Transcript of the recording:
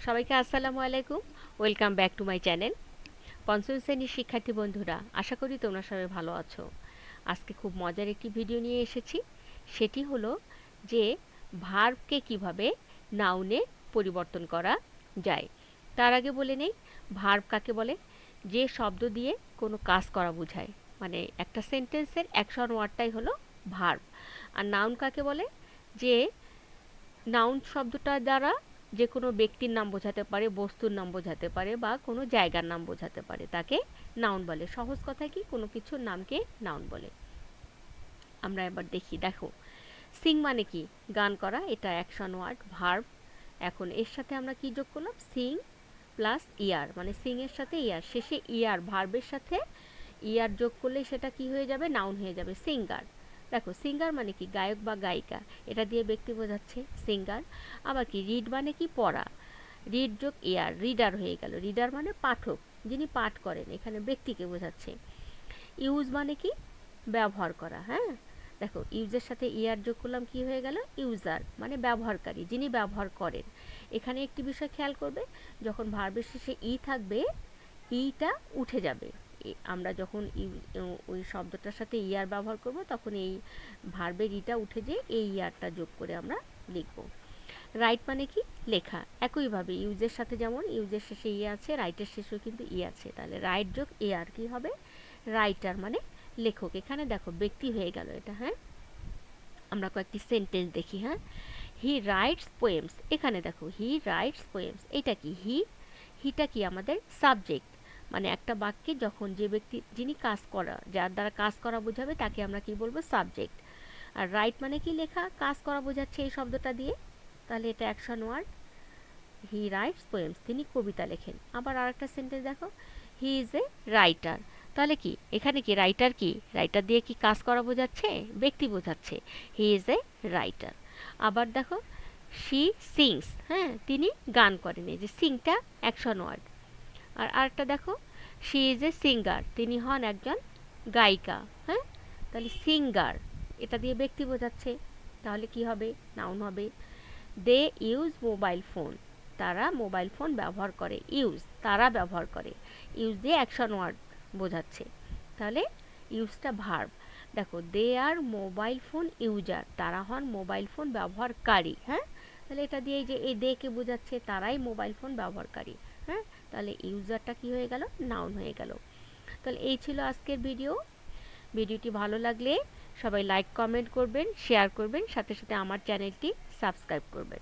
সবাইকে আসসালামু আলাইকুম। Welcome back to my channel. পঞ্চম শ্রেণীর শিক্ষার্থী বন্ধুরা, আশা করি তোমরা সবাই ভালো আছো। আজকে খুব মজার একটি ভিডিও নিয়ে এসেছি। সেটি হলো যে ভার্বকে কিভাবে নাউনে পরিবর্তন করা যায়। তার আগে বলে নেই, ভার্ব কাকে বলে? যে শব্দ দিয়ে কোনো কাজ করা বোঝায়, মানে একটা সেন্টেন্সের অ্যাকশন ওয়ার্ডটাই হলো ভার্ব। আর নাউন কাকে বলে? যে নাউন শব্দটা দ্বারা যে কোনো ব্যক্তির নাম বোঝাতে পারে, বস্তুর নাম বোঝাতে পারে বা কোনো জায়গার নাম বোঝাতে পারে, তাকে নাউন বলে। সহজ কথায় কি, কোনো কিছুর নামকে নাউন বলে। আমরা এবার দেখো, সিং মানে কি? গান করা, এটা অ্যাকশন ওয়ার্ড, ভার্ব। এখন এর সাথে আমরা কি যোগ করলাম? সিং প্লাস ইয়ার, মানে সিং এর সাথে ইয়ার, শেষে ইয়ার, ভার্বের সাথে ইয়ার যোগ করলে সেটা কি হয়ে যাবে? নাউন হয়ে যাবে, সিঙ্গার। দেখো, সিঙ্গার মানে কি? গায়ক বা গায়িকা, এটা দিয়ে ব্যক্তি বোঝাচ্ছে, সিঙ্গার। আবার কি, রিড মানে কি? পড়া, রিড যোগ ইয়ার, রিডার হয়ে গেল। রিডার মানে পাঠক, যিনি পাঠ করেন, এখানে ব্যক্তিকে বোঝাচ্ছে। ইউজ মানে কি? ব্যবহার করা। হ্যাঁ, দেখো, ইউজের সাথে ইয়ার যোগ করলাম, কি হয়ে গেল? ইউজার, মানে ব্যবহারকারী, যিনি ব্যবহার করেন। এখানে একটি বিষয় খেয়াল করবে, যখন ভার্বের শেষে ই থাকবে, ইটা উঠে যাবে। আমরা যখন ওই শব্দটার সাথে ইয়ার ব্যবহার করব, তখন এই ভার্বের ইটা উঠে যেয়ে এই ইয়ারটা যোগ করে আমরা লিখব। রাইট মানে কি? লেখা। একইভাবে ইউজের সাথে যেমন ইউজের শেষে ই আছে, রাইটের শেষেও কিন্তু ই আছে, তাহলে রাইট যোগ এয়ার কি হবে? রাইটার, মানে লেখক। এখানে দেখো, ব্যক্তি হয়ে গেল এটা। হ্যাঁ, আমরা কয়েকটি সেন্টেন্স দেখি। হ্যাঁ, হি রাইটস পোয়েমস। এখানে দেখো, হি রাইটস পোয়েমস, এটা কি? হিটা কি? আমাদের সাবজেক্ট, মানে একটা বাক্যে যখন যে ব্যক্তি, যিনি কাজ করা, যার দ্বারা কাজ করা বোঝাবে, তাকে আমরা কি বলবো? সাবজেক্ট। আর রাইট মানে কি? লেখা, কাজ করা বোঝাচ্ছে এই শব্দটা দিয়ে, তাহলে এটা action word. He writes poems, তিনি কবিতা লেখেন। আবার আরেকটা সেন্টেন্স দেখো, হি ইজ এ রাইটার। তাহলে কি এখানে কি রাইটার? কি রাইটার দিয়ে কি কাজ করা বোঝাচ্ছে? ব্যক্তি বোঝাচ্ছে, হি ইজ এ রাইটার। আবার দেখো, শি সিংস, হ্যাঁ, তিনি গান করেন, এই যে সিংটা অ্যাকশন ওয়ার্ড। আর আরেকটা দেখো, শি ইজ এ সিঙ্গার, তিনি হন একজন গায়িকা। হ্যাঁ, তাহলে সিঙ্গার, এটা দিয়ে ব্যক্তি বোঝাচ্ছে, তাহলে কি হবে? নাউন হবে। দে ইউজ মোবাইল ফোন, তারা মোবাইল ফোন ব্যবহার করে। ইউজ, তারা ব্যবহার করে, ইউজ দিয়ে অ্যাকশন ওয়ার্ড বোঝাচ্ছে, তাহলে ইউজটা ভার্ব। দেখো, দে আর মোবাইল ফোন ইউজার, তারা হন মোবাইল ফোন ব্যবহারকারী। হ্যাঁ, তাহলে এটা দিয়ে যে এই দে কে বোঝাচ্ছে, তারাই মোবাইল ফোন ব্যবহারকারী। হ্যাঁ, তাহলে ইউজারটা কি হয়ে গেল? নাউন হয়ে গেল। তাহলে এই ছিল আজকের ভিডিও। ভিডিওটি ভালো লাগলে সবাই লাইক, কমেন্ট করবেন, শেয়ার করবেন, সাথে সাথে আমার চ্যানেলটি সাবস্ক্রাইব করবেন।